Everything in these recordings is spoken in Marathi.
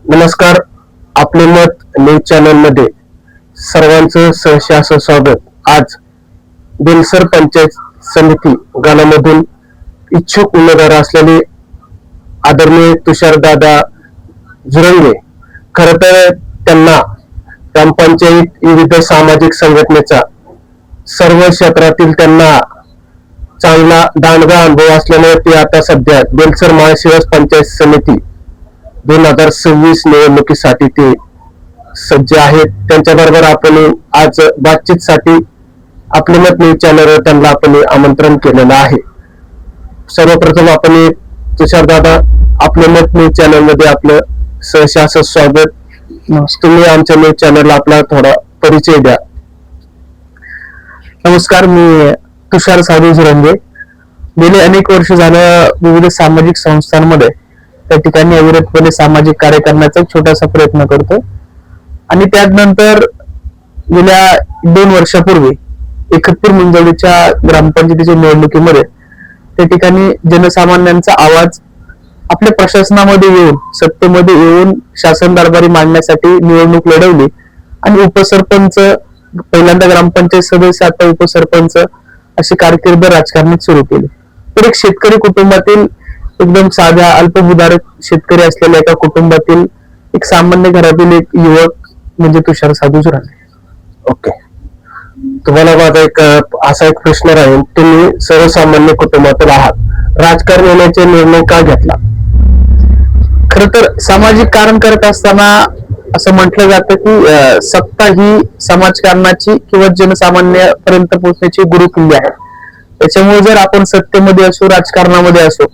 नमस्कार. आपले मत न्यूज चॅनल मध्ये सर्वांचं सहर्ष स्वागत. आज बेलसर पंचायत समिती गावामधून इच्छुक उमेदवार असलेले आदरणीय तुषारदादा झुरंगे, खरं तर त्यांना ग्रामपंचायत विविध सामाजिक संघटनेचा सर्व क्षेत्रातील त्यांना चांगला दांडगा अनुभव असल्यामुळे ते आता सध्या बेलसर महाशिवस पंचायत समिती 2026 निवडणुकीसाठी ते सज्ज आहेत. त्यांच्याबरोबर आपण आज बातचीतसाठी आपले मत न्यूज चॅनलवर त्यांना आपण आमंत्रण केलेलं आहे. सर्वप्रथम आपण तुषारदादा, आपले मत न्यूज चॅनल मध्ये आपलं सहर्ष स्वागत. तुम्ही आमच्या न्यूज चॅनलला आपला थोडा परिचय द्या. नमस्कार, मी तुषार साधू झुरंगे. गेले अनेक वर्ष झालं विविध सामाजिक संस्थांमध्ये त्या ठिकाणी अविरतपणे सामाजिक कार्य करण्याचा एक छोटासा प्रयत्न करतो. आणि त्यानंतर गेल्या 2 वर्षापूर्वी एकतपूर मुंजवडीच्या ग्रामपंचायतीच्या निवडणुकीमध्ये त्या ठिकाणी जनसामान्यांचा आवाज आपल्या प्रशासनामध्ये येऊन, सत्तेमध्ये येऊन शासन दरबारी मांडण्यासाठी निवडणूक लढवली आणि उपसरपंच, पहिल्यांदा ग्रामपंचायत सदस्य, आता उपसरपंच अशी कारकीर्द राजकारणात सुरू केली. तर एक शेतकरी कुटुंबातील, एकदम साध्या अल्पभूधारक शेतकरी असलेल्या एका कुटुंबातील एक सामान्य घरातील एक युवक म्हणजे तुषार साधू झुरंगे. ओके, तुम्हाला माझा असा एक प्रश्न राहील. तुम्ही सर्वसामान्य कुटुंबातील आहात, राजकारण येण्याचा निर्णय का घेतला? खर तर सामाजिक कारण करत असताना असं म्हटलं जातं की सत्ता ही समाजकारणाची किंवा जनसामान्यापर्यंत पोहोचण्याची गुरुकिल्ली आहे. त्याच्यामुळे जर आपण सत्तेमध्ये असो, राजकारणामध्ये असो,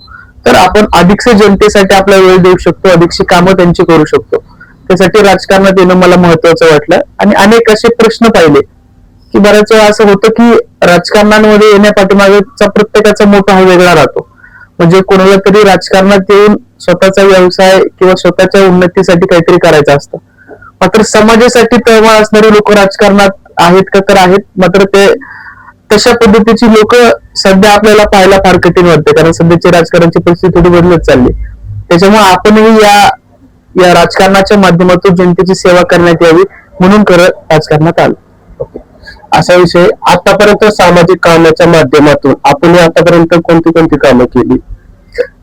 तर आपण अधिकसे जनतेसाठी आपला वेळ देऊ शकतो, अधिकशी कामं त्यांची करू शकतो. त्यासाठी राजकारणात येणं मला महत्वाचं वाटलं. आणि अनेक असे प्रश्न पाहिले की बऱ्याच वेळा असं होतं की राजकारणामध्ये येण्यापाठीमागचा प्रत्येकाचा मोठा हा वेगळा राहतो. म्हणजे कोणाला तरी राजकारणात येऊन स्वतःचा व्यवसाय किंवा स्वतःच्या उन्नतीसाठी काहीतरी करायचं असतं. मात्र समाजासाठी तळमळ असणारी लोक राजकारणात आहेत का? तर आहेत. मात्र ते तशा पद्धतीची लोक सध्या आपल्याला पाहायला फार कठीण वाटते, कारण सध्याची राजकारणाची परिस्थिती थोडी बदलत चालली. त्याच्यामुळे आपणही या राजकारणाच्या माध्यमातून जनतेची सेवा करण्यात यावी म्हणून राजकारणात आलो. असा विषय, आतापर्यंत सामाजिक कामाच्या माध्यमातून आपण आतापर्यंत कोणती कोणती कामं केली?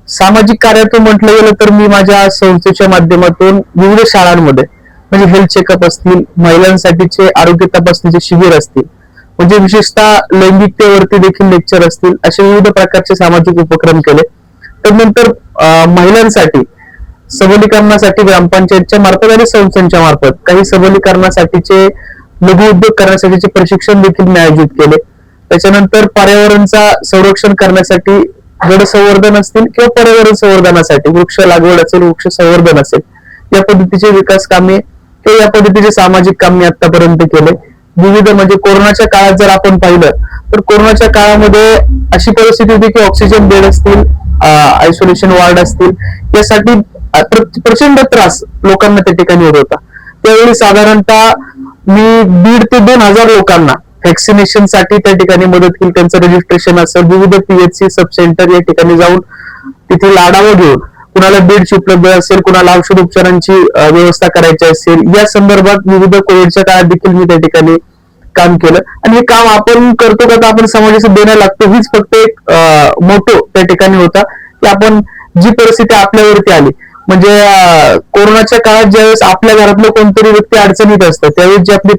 सामाजिक कार्यातून म्हटलं गेलं तर मी माझ्या संस्थेच्या माध्यमातून विविध शाळांमध्ये, म्हणजे हेल्थ चेकअप असतील, महिलांसाठीचे आरोग्य तपासणीचे शिबिर असतील, म्हणजे विशेषतः लैंगिकतेवरती देखील लेक्चर असतील, असे विविध प्रकारचे सामाजिक उपक्रम केले. त्यानंतर महिलांसाठी सबलीकरणासाठी ग्रामपंचायतच्या मार्फत आणि संस्थांच्या मार्फत काही सबलीकरणासाठीचे, लघु उद्योग करण्यासाठीचे प्रशिक्षण देखील मी आयोजित केले. त्याच्यानंतर पर्यावरणाचा संरक्षण करण्यासाठी गड संवर्धन असतील किंवा पर्यावरण संवर्धनासाठी वृक्ष लागवड असेल, वृक्ष संवर्धन असेल, या पद्धतीचे विकास कामे किंवा या पद्धतीचे सामाजिक काम मी आतापर्यंत केले. विविध, म्हणजे कोरोनाच्या काळात जर आपण पाहिलं तर कोरोनाच्या काळामध्ये अशी परिस्थिती होती की ऑक्सिजन बेड असतील, आयसोलेशन वॉर्ड असतील, यासाठी प्रचंड त्रास लोकांना त्या ठिकाणी होत होता. त्यावेळी साधारणतः मी 1,500 ते 2,000 लोकांना व्हॅक्सिनेशन साठी त्या ठिकाणी मदत केली. त्यांचं रजिस्ट्रेशन असेल, विविध PHC सब सेंटर या ठिकाणी जाऊन तिथे लाढावा घेऊन, कुणाला बेडची उपलब्ध असेल, कुणाला औषध उपचारांची व्यवस्था करायची असेल, या संदर्भात विविध कोविडच्या काळात देखील मी त्या ठिकाणी काम केलं. आणि हे काम आपण करतो का, आपण समाजाला देण्याला लागतो, हीच फक्त एक मोठो त्या ठिकाणी होता की आपण जी परिस्थिती आपल्यावरती आली, म्हणजे कोरोनाच्या काळात ज्यावेळेस आपल्या घरातलं कोणतरी व्यक्ती अडचणीत असतं, त्यावेळेस जी आपली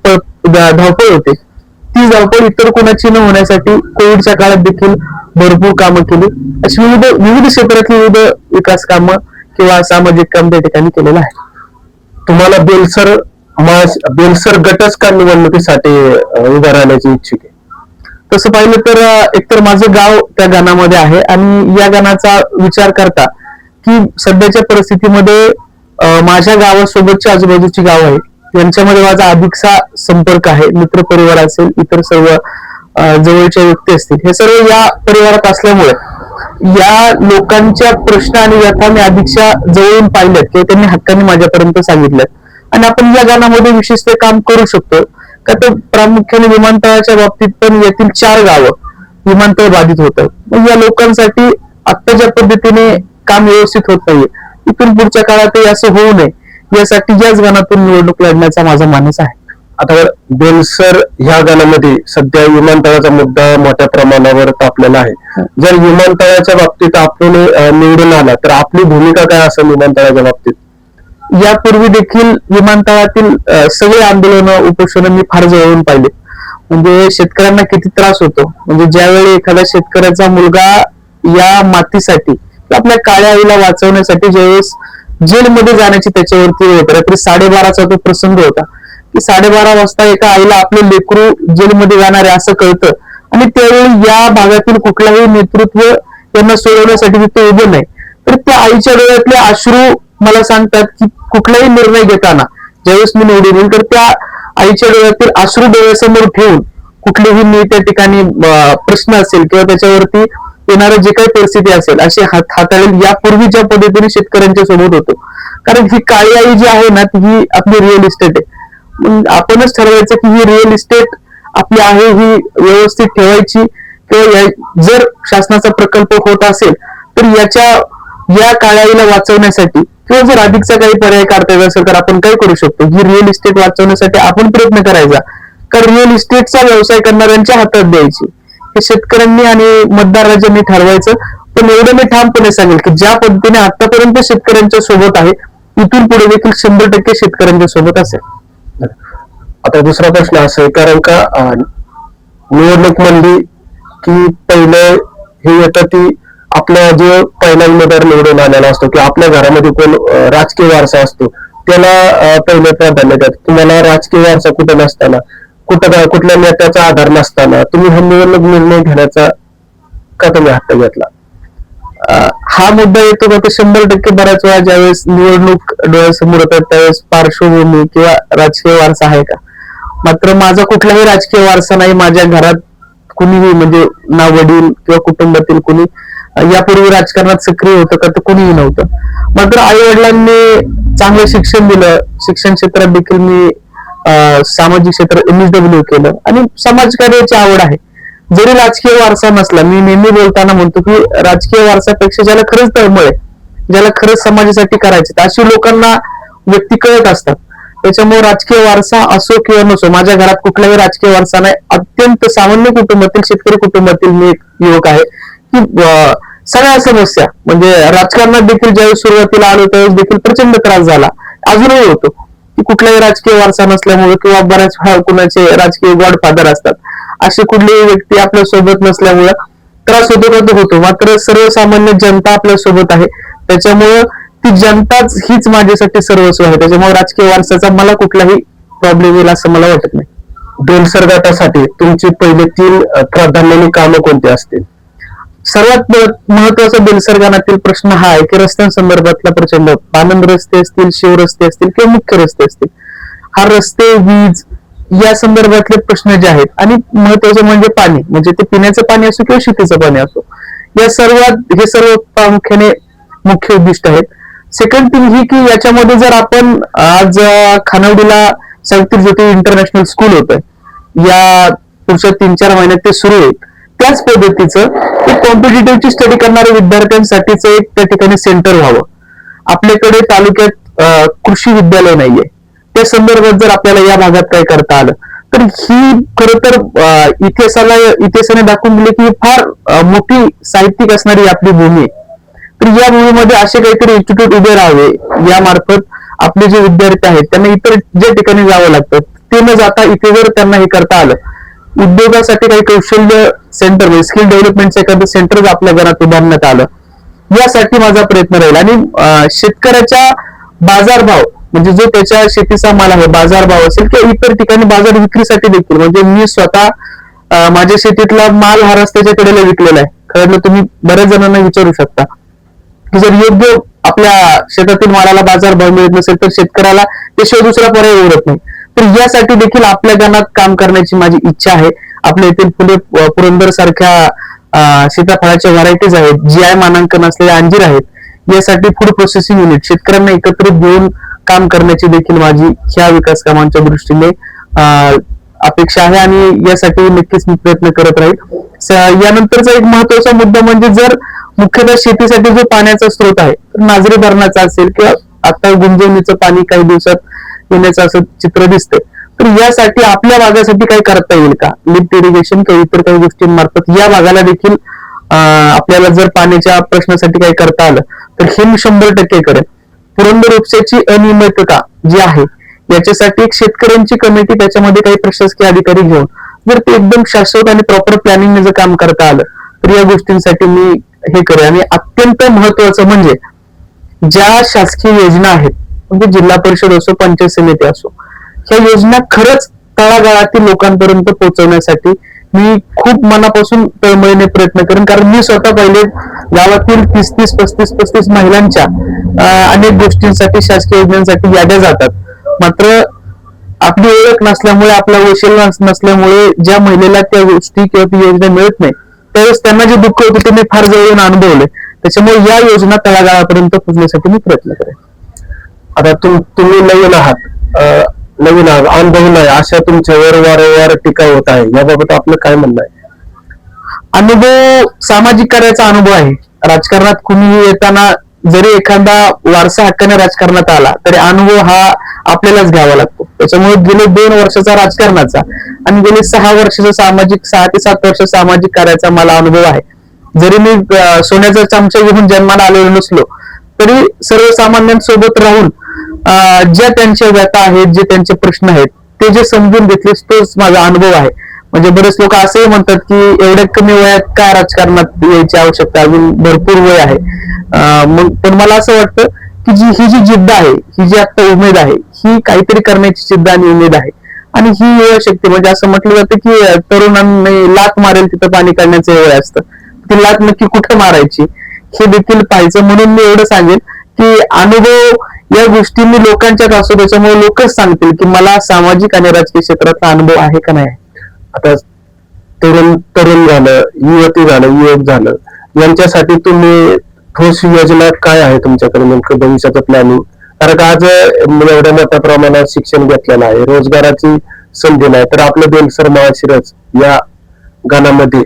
धावपळ होते, ती धावपळ इतर कोणाची न होण्यासाठी कोविडच्या काळात देखील भरपूर कामं केली. अशी विविध क्षेत्रातली विविध विकास कामं किंवा सामाजिक काम त्या ठिकाणी केलेलं आहे. तुम्हाला बेलसर गटच का निवडणुकीसाठी उभा राहण्याची इच्छुक आहे? तसं पाहिलं तर एकतर माझं गाव त्या गाणामध्ये आहे आणि या गाणाचा विचार करता की सध्याच्या परिस्थितीमध्ये माझ्या गावासोबतची आजूबाजूची गाव आहे, यांच्यामध्ये माझा अधिकचा संपर्क आहे. मित्रपरिवार असेल, इतर सर्व जवळच्या व्यक्ती असतील, हे सर्व या परिवारात असल्यामुळे या लोकांच्या प्रश्न आणि व्यथा मी अधिकच्या जवळून पाहिल्यात किंवा त्यांनी हक्काने माझ्यापर्यंत सांगितल्यात. आणि आपण या गावामध्ये विशेष काम करू शकतो का, तर प्रामुख्याने विमानतळाच्या बाबतीत पण यातील 4 गावं विमानतळ बाधित होतं. मग या लोकांसाठी आता ज्या पद्धतीने काम व्यवस्थित होत नाहीये, इथून पुढच्या काळातही असं होऊ नये यासाठी याच गणातून निवडणूक लढण्याचा माझा मानस आहे. आता बेलसर ह्या गणामध्ये सध्या विमानतळाचा मुद्दा मोठ्या प्रमाणावर तापलेला आहे. जर विमानतळाच्या बाबतीत आपण निवडून आला तर आपली भूमिका काय असेल विमानतळाच्या बाबतीत? यापूर्वी देखील विमानतळातील सगळे आंदोलन उपोषण मी फार जवळून पाहिले. म्हणजे शेतकऱ्यांना किती त्रास होतो. म्हणजे ज्यावेळी एखाद्या शेतकऱ्याचा मुलगा या मातीसाठी आपल्या काळ्या आईला वाचवण्यासाठी ज्यावेळेस जेलमध्ये जाण्याची त्याच्यावरती वेळ होती, रात्री 12:30चा तो प्रसंग होता की 12:30 वाजता एका आईला आपलं लेकरू जेलमध्ये जाणार आहे असं कळतं आणि त्यावेळी या भागातील कुठलाही नेतृत्व त्यांना सोडवण्यासाठी तिथे उभं नाही. तर त्या आईच्या डोळ्यातले अश्रू मला सांगतात की कुठलाही निर्णय घेताना ज्यावेळेस मी निवडून येईल तर त्या आईच्या डोळ्यातील अश्रू डोळ्यासमोर ठेवून कुठलेही मी त्या ठिकाणी प्रश्न असेल किंवा त्याच्यावरती येणारं जे काही परिस्थिती असेल अशी हाताळेल. यापूर्वी ज्या पद्धतीने शेतकऱ्यांच्या सोबत होतो, कारण ही काळी आई जी आहे ना ही आपली रिअल इस्टेट आहे. मग आपणच ठरवायचं की ही रिअल इस्टेट आपली आहे ही व्यवस्थित ठेवायची किंवा जर शासनाचा प्रकल्प होत असेल तर या काळ्या आईला वाचवण्यासाठी किंवा जर अधिकचा काही पर्याय काढता येत असेल तर आपण काय करू शकतो. ही रिअल इस्टेट वाचवण्यासाठी आपण प्रयत्न करायचा, कारण रिअल इस्टेटचा व्यवसाय करणाऱ्यांच्या हातात द्यायची हे शेतकऱ्यांनी आणि मतदार राजांनी ठरवायचं. पण एवढं मी ठामपणे सांगेल की ज्या पद्धतीने आतापर्यंत शेतकऱ्यांच्या सोबत आहे इथून पुढे देखील 100% शेतकऱ्यांच्या सोबत असेल. आता दुसरा प्रश्न असा आहे, कारण का निवडणूक म्हणली की पहिलं हे येतं ती आपला जो पहिला उमेदवार निवडून आलेला असतो की आपल्या घरामध्ये कोण राजकीय वारसा असतो त्याला पहिले प्राधान्य देतात. तुम्हाला राजकीय वारसा कुठं नसताना कुठल्या नेत्याचा आधार नसताना तुम्ही हा निवडणूक निर्णय घेण्याचा का तुम्ही हट्ट घेतला? हा मुद्दा येतो का तर 100% बऱ्याच वेळा ज्यावेळेस निवडणूक डोळ्यासमोर येतात त्यावेळेस पार्श्वभूमी किंवा राजकीय वारसा आहे का. मात्र माझा कुठलाही राजकीय वारसा नाही. माझ्या घरात कुणीही म्हणजे ना वडील किंवा कुटुंबातील कुणी यापूर्वी राजकारणात सक्रिय होतं का तर कुणीही नव्हतं. मात्र आई वडिलांनी चांगलं शिक्षण दिलं. शिक्षण क्षेत्रात देखील मी सामाजिक क्षेत्रात MSW केलं आणि समाजकार्याची आवड आहे. जरी राजकीय वारसा नसला, मी नेहमी बोलताना म्हणतो की राजकीय वारसापेक्षा ज्याला खरंच तळमळ आहे, ज्याला खरंच समाजासाठी करायचे अशी लोकांना व्यक्ती कळत असतात. त्याच्यामुळे राजकीय वारसा असो किंवा नसो माझ्या घरात कुठलाही राजकीय वारसा नाही. अत्यंत सामान्य कुटुंबातील शेतकरी कुटुंबातील मी एक युवक आहे की सगळ्या समस्या म्हणजे राजकारणात देखील ज्यावेळेस सुरुवातीला आलो त्यावेळेस देखील प्रचंड त्रास झाला, अजूनही होतो की कुठलाही राजकीय वारसा नसल्यामुळे किंवा बऱ्याच कुणाचे राजकीय गॉडफादर असतात अशी कुठलीही व्यक्ती आपल्या सोबत नसल्यामुळे त्रास होतो का तो होतो. मात्र सर्वसामान्य जनता आपल्या सोबत आहे त्याच्यामुळं ती जनताच हीच माझ्यासाठी सर्वस्व आहे. त्याच्यामुळे राजकीय वारसाचा मला कुठलाही प्रॉब्लेम येईल असं मला वाटत नाही. बेलसर गटासाठी तुमची पहिले 3 प्राधान्याने कामं कोणती असतील? सर्वात महत्वाचा बेलसर गणातील प्रश्न हा आहे की रस्त्यांसंदर्भातला प्रचंड आनंद रस्ते असतील, शिवरस्ते असतील किंवा मुख्य रस्ते असतील, हा रस्ते वीज या संदर्भातले प्रश्न जे आहेत आणि महत्वाचं म्हणजे पाणी, म्हणजे ते पिण्याचं पाणी असो किंवा शेतीचं पाणी असो, हे सर्व प्रामुख्याने मुख्य उद्दिष्ट आहेत. सेकंड थिंग ही की याच्यामध्ये जर आपण आज खानावडीला सावित्री ज्योती इंटरनॅशनल स्कूल होतंय, या पुढच्या 3-4 महिन्यात ते सुरू होईल. त्याच पद्धतीचं कॉम्पिटिटिव्हची स्टडी करणाऱ्या विद्यार्थ्यांसाठीच एक त्या ठिकाणी सेंटर व्हावं. आपल्याकडे तालुक्यात कृषी विद्यालय नाहीये, त्या संदर्भात जर आपल्याला या भागात काय करता आलं तर ही खरं तर इतिहासाने दाखवून दिले की फार मोठी साहित्यिक असणारी आपली भूमी आहे. तर या भूमीमध्ये असे काहीतरी इन्स्टिट्यूट उभे राहावे, यामार्फत आपले जे विद्यार्थी आहेत त्यांना इतर ज्या ठिकाणी जावं लागतं ते न जाता इथे जर त्यांना हे करता आलं, उद्योगासाठी काही कौशल्य सेंटर स्किल डेव्हलपमेंटचं एखादं सेंटर आपल्या घरात उभारण्यात आलं, यासाठी माझा प्रयत्न राहील. आणि शेतकऱ्याच्या बाजारभाव म्हणजे जो त्याच्या शेतीचा माल आहे बाजारभाव असेल किंवा इतर ठिकाणी बाजार विक्रीसाठी देखील, म्हणजे मी स्वतः माझ्या शेतीतला माल हा रस्त्याच्या कडेला विकलेला आहे. खरं तुम्ही बऱ्याच जणांना विचारू शकता की जर योग्य आपल्या शेतातील मालाला बाजारभाव मिळत नसेल तर शेतकऱ्याला त्याशिवाय दुसरा पर्याय उरत नाही. तर यासाठी देखील आपल्या गणात काम करण्याची माझी इच्छा आहे. आपल्या येथील फुले पुरंदर सारख्या सीताफळाच्या व्हरायटीज आहेत, GI मानांकन असलेले अंजीर आहेत, यासाठी फूड प्रोसेसिंग युनिट शेतकऱ्यांना एकत्रित घेऊन काम करण्याची देखील माझी ह्या विकास कामांच्या दृष्टीने अपेक्षा आहे आणि यासाठी नक्कीच मी प्रयत्न करत राहील. यानंतरचा एक महत्वाचा मुद्दा म्हणजे जर मुख्यतः शेतीसाठी जो पाण्याचा स्रोत आहे नाझरी धरणाचा असेल किंवा आता गुंजवणीचं पाणी काही दिवसात येण्याचं असं चित्र दिसतंय. तर यासाठी आपल्या भागासाठी काय करता येईल का, लिफ्ट इरिगेशन किंवा इतर काही गोष्टींमार्फत या भागाला देखील आपल्याला जर पाण्याच्या प्रश्नासाठी काही करता आलं तर हे मी 100% करेन. पुरंदर उपसाची अनियमितता जी आहे याच्यासाठी एक शेतकऱ्यांची कमिटी, त्याच्यामध्ये काही प्रशासकीय अधिकारी घेऊन जर ते एकदम शाश्वत आणि प्रॉपर प्लॅनिंग जर काम करता आलं तर या गोष्टींसाठी मी हे करेन. आणि अत्यंत महत्वाचं म्हणजे ज्या शासकीय योजना आहेत, म्हणजे जिल्हा परिषद असो, पंचायत समिती असो, ह्या योजना खरंच तळागाळातील लोकांपर्यंत पोहोचवण्यासाठी मी खूप मनापासून तळमळीने प्रयत्न करेन. कारण मी स्वतः पहिले गावातील 30-35 महिलांच्या अनेक गोष्टींसाठी, शासकीय योजनांसाठी याद्या जातात. मात्र आपली ओळख नसल्यामुळे, आपला वशील नसल्यामुळे ज्या महिलेला त्या गोष्टी किंवा ती योजना मिळत नाही, त्यावेळेस त्यांना जे दुःख होते ते मी फार जवळून अनुभवले. त्याच्यामुळे या योजना तळागाळापर्यंत पोहोचण्यासाठी मी प्रयत्न करेन. आता तुम्ही नवीन आहात, नवीन अनुभव नाही, अशा तुमच्यावर वारंवार टीका होत आहे, याबाबत आपलं काय म्हणणं आहे? अनुभव सामाजिक कार्याचा अनुभव आहे. राजकारणात कुणीही येताना जरी एखादा वारसा हक्काने राजकारणात आला तरी अनुभव हा आपल्यालाच घ्यावा लागतो. त्याच्यामुळे गेले 2 वर्षाचा राजकारणाचा आणि गेले 6 वर्षाचा 6 ते 7 वर्ष सामाजिक कार्याचा मला अनुभव आहे. जरी मी सोन्याचा चमचा घेऊन जन्माला आलेलो नसलो तरी सर्वसामान्यांसोबत राहून ज्या त्यांच्या व्यथा आहेत, जे त्यांचे प्रश्न आहेत, ते जे समजून घेतलेस तोच माझा अनुभव आहे. म्हणजे बरेच लोक असंही म्हणतात की एवढ्या कमी वयात काय राजकारणात यायची आवश्यकता, अजून भरपूर वय आहे. मग पण मला असं वाटतं की ही जी जिद्द आहे, ही जी आता उमेद आहे, ही काहीतरी करण्याची जिद्द आणि उमेद आहे. आणि ही युवा शक्ती, म्हणजे असं म्हटलं जातं की तरुणांनी लात मारेल तिथं पाणी काढण्याचं वय असतं, ती लात नक्की कुठं मारायची हे देखील पाहायचं. म्हणून मी एवढं सांगेन की अनुभव या गोष्टी मी लोकांच्यात असो, त्याच्यामुळे लोकच सांगतील की मला सामाजिक आणि राजकीय क्षेत्रातला अनुभव आहे का नाही. आता तरुण झालं, युवती झालं, युवक झालं, यांच्यासाठी तुम्ही ठोस योजना काय आहे तुमच्याकडे, नेमकं भविष्याचं प्लॅनिंग? कारण आज एवढ्या मोठ्या प्रमाणात शिक्षण घेतलेलं आहे, रोजगाराची संधी नाही, तर आपलं बेलसर माळशिरस या गाण्यामध्ये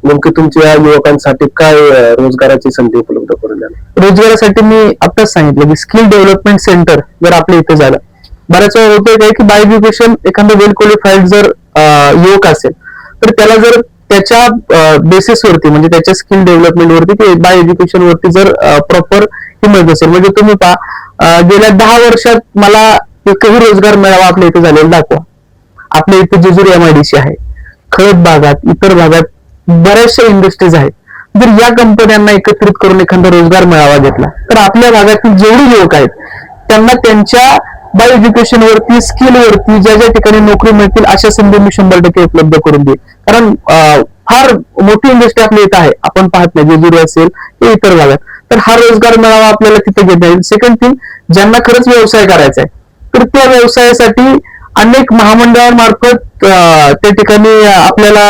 नेमकं तुमच्या युवकांसाठी काय रोजगाराची संधी उपलब्ध करून द्याल? रोजगारासाठी मी आताच सांगितलं की स्किल डेव्हलपमेंट सेंटर जर आपल्या इथे झालं, बऱ्याच वेळा होतंय काय की बाय एज्युकेशन एखादं वेल क्वालिफाईड जर युवक असेल तर त्याला जर त्याच्या बेसिसवरती, म्हणजे त्याच्या स्किल डेव्हलपमेंट वरती की बाय एज्युकेशन वरती जर प्रॉपर ही मिळत असेल, म्हणजे तुम्ही पहा गेल्या 10 वर्षात मला एकही रोजगार मेळावा आपल्या इथे झालेला दाखवा. आपल्या इथे जेजुरी MIDC आहे, खळद भागात, इतर भागात बऱ्याचशा इंडस्ट्रीज आहेत. जर या कंपन्यांना एकत्रित करून एखादा रोजगार मेळावा घेतला तर आपल्या भागातील जेवढे युवक आहेत त्यांना त्यांच्या बाय एज्युकेशन वरती, स्किल वरती ज्या ज्या ठिकाणी नोकरी मिळतील अशा संधी मी 100% उपलब्ध करून देईल. कारण फार मोठी इंडस्ट्री आपल्या इथं आहे, आपण पाहत नाही, जेजुरी असेल ते इतर भागात. तर हा रोजगार मेळावा आपल्याला तिथे घेता येईल. सेकंड थिंग, ज्यांना खरंच व्यवसाय करायचा आहे तर त्या व्यवसायासाठी अनेक महामंडळांमार्फत त्या ठिकाणी आपल्याला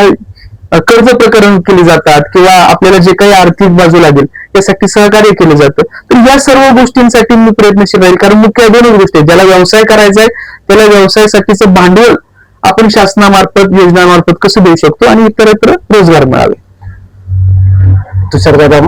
कर्ज प्रकरण केली जातात किंवा आपल्याला जे काही आर्थिक बाजू लागेल त्यासाठी सहकार्य केलं जातं. तर या सर्व गोष्टींसाठी मी प्रयत्नशील राहील. कारण मुख्य 2च गोष्टी आहेत, ज्याला व्यवसाय करायचा आहे त्याला व्यवसायासाठीचं भांडवल आपण शासनामार्फत, योजनामार्फत कसं देऊ शकतो आणि इतरत्र रोजगार मिळावे. तुषार दादा,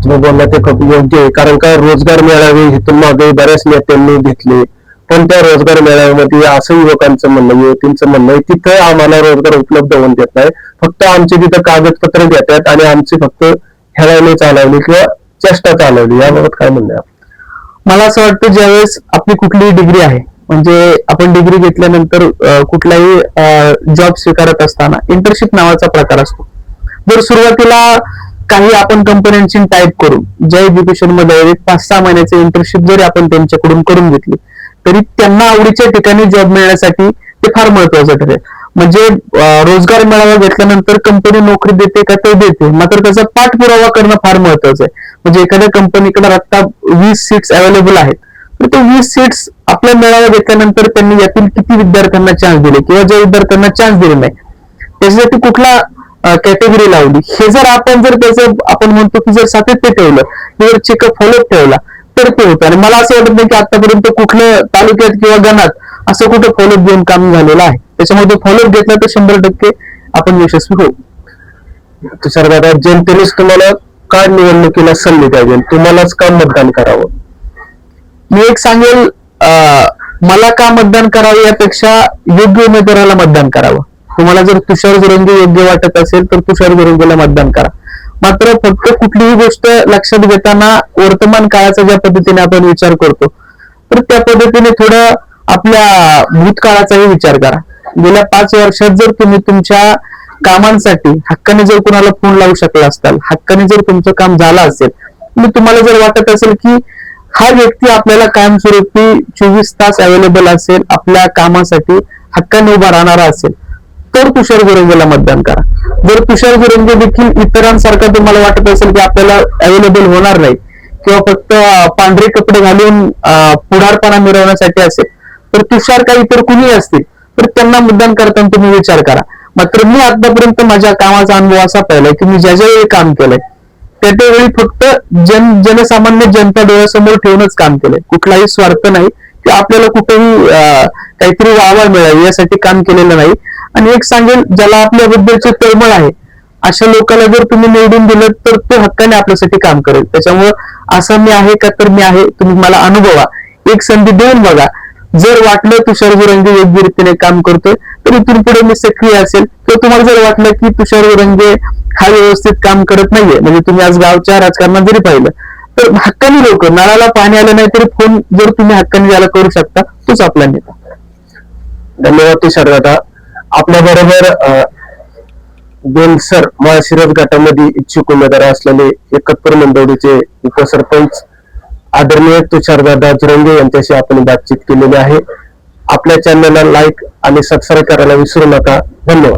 तुम्ही बोलला ते खूप योग्य आहे. कारण का रोजगार मेळावे इथून मागे बऱ्याच नेत्यांनी घेतले, पण त्या रोजगार मेळाव्यामध्ये असं युवकांचं म्हणणं, युवतींचं म्हणणं आहे तिथं आम्हाला रोजगार उपलब्ध होऊन देत नाही, फक्त आमचे तिथं कागदपत्र देतात आणि आमची फक्त खेळायला चालवली किंवा चेष्टा चालवली. याबाबत काय म्हणणं आहे? मला असं वाटतं ज्यावेळेस आपली कुठलीही डिग्री आहे, म्हणजे आपण डिग्री घेतल्यानंतर कुठलाही जॉब स्वीकारत असताना इंटर्नशिप नावाचा प्रकार असतो. जर सुरुवातीला काही आपण कंपन्यांची टाईप करून ज्या एज्युकेशन मध्ये 5-6 महिन्याचे इंटर्नशिप जरी आपण त्यांच्याकडून करून घेतली तरी त्यांना आवडीच्या ठिकाणी जॉब मिळण्यासाठी ते फार महत्वाचं ठरेल. म्हणजे रोजगार मेळावा घेतल्यानंतर कंपनी नोकरी देते का ते देते, मात्र त्याचा पाठपुरावा करणं फार महत्वाचं आहे. म्हणजे एखाद्या कंपनीकडे आता 20 सीट्स अवेलेबल आहेत तर ते 20 सीट्स आपल्या मेळावा घेतल्यानंतर त्यांनी यातील किती विद्यार्थ्यांना चान्स दिले किंवा ज्या विद्यार्थ्यांना चान्स दिले नाही त्याच्यासाठी कुठला कॅटेगरी लावली, हे जर त्याचं आपण म्हणतो की जर सातत्य ठेवलं, जर चेकअप फॉलोअप ठेवला तर ते होतं. आणि मला असं वाटत नाही की आतापर्यंत कुठलं तालुक्यात किंवा गणात असं कुठं फॉलोअप घेऊन काम झालेलं आहे. त्याच्यामध्ये फॉलोअप घेतला तर 100% आपण यशस्वी होऊ. तुषार दादा, जनतेनेच तुम्हाला का निवडणुकीला संधी द्यावी, तुम्हालाच का मतदान करावं? मी एक सांगेल, मला का मतदान करावं यापेक्षा योग्य उमेदवाराला मतदान करावं. तुम्हाला जर तुषार जोरंगे योग्य वाटत असेल तर तुषार जोरंगेला मतदान करा. मात्र फक्त कुठलीही गोष्ट लक्षात घेताना वर्तमान काळाचा ज्या पद्धतीने आपण विचार करतो तर त्या पद्धतीने थोडं आपल्या भूतकाळाचाही विचार करा. गेल्या 5 वर्षात जर तुम्ही तुमच्या कामांसाठी हक्काने जर कुणाला फोन लावू शकला असताल, हक्काने जर तुमचं काम झालं असेल, मग तुम्हाला जर वाटत असेल की हा व्यक्ती आपल्याला कायमस्वरूपी 24 तास अवेलेबल असेल, आपल्या कामासाठी हक्काने उभा राहणारा असेल, तर तुषार जोरंगेला मतदान करा. जर तुषार जोरंगे देखील इतरांसारखा तुम्हाला वाटत असेल की आपल्याला अवेलेबल होणार नाही किंवा फक्त पांढरे कपडे घालून पुढारपणा मिळवण्यासाठी असेल, तर तुषार काही इतर कुणी असतील तर त्यांना मतदान करताना तुम्ही विचार करा. मात्र मी आतापर्यंत माझ्या कामाचा अनुभव असा पाहिलाय की मी ज्या वेळी काम केलंय त्या त्यावेळी फक्त जनसामान्य जनता डोळ्यासमोर ठेवूनच काम केलंय. कुठलाही स्वार्थ नाही की आपल्याला कुठेही काहीतरी वाहवा मिळावी यासाठी काम केलेलं नाही. आणि एक सांगेल, ज्याला आपल्याबद्दलची तळमळ आहे अशा लोकांना जर तुम्ही निवडून दिलं तर तो हक्काने आपल्यासाठी काम करेल. त्याच्यामुळं असं मी आहे का तर मी आहे, तुम्ही मला अनुभवा, एक संधी देऊन बघा. जर वाटलं तुषार जोरंगे योग्य रीतीने काम करतोय तर इथून पुढे मी सक्रिय असेल. किंवा तुम्हाला जर वाटलं की तुषार जोरंगे हा व्यवस्थित काम करत नाहीये, म्हणजे तुम्ही आज गावच्या राजकारणात जरी पाहिलं तर हक्कानी लोक, नळाला पाणी आलं नाही तरी फोन जर तुम्ही हक्कानी याला करू शकता, तोच आपला नेता. धन्यवाद तुषार दादा. आपल्या बरोबर बेलसर माळशिरस गटामध्ये इच्छुक उमेदवार असलेले एकतपूर मंदवडीचे उपसरपंच आदरणीय तुषारदादा जोरंगे यांच्याशी आपण बातचीत केलेली आहे. आपल्या चॅनलला लाईक आणि सबस्क्राईब करायला विसरू नका. धन्यवाद.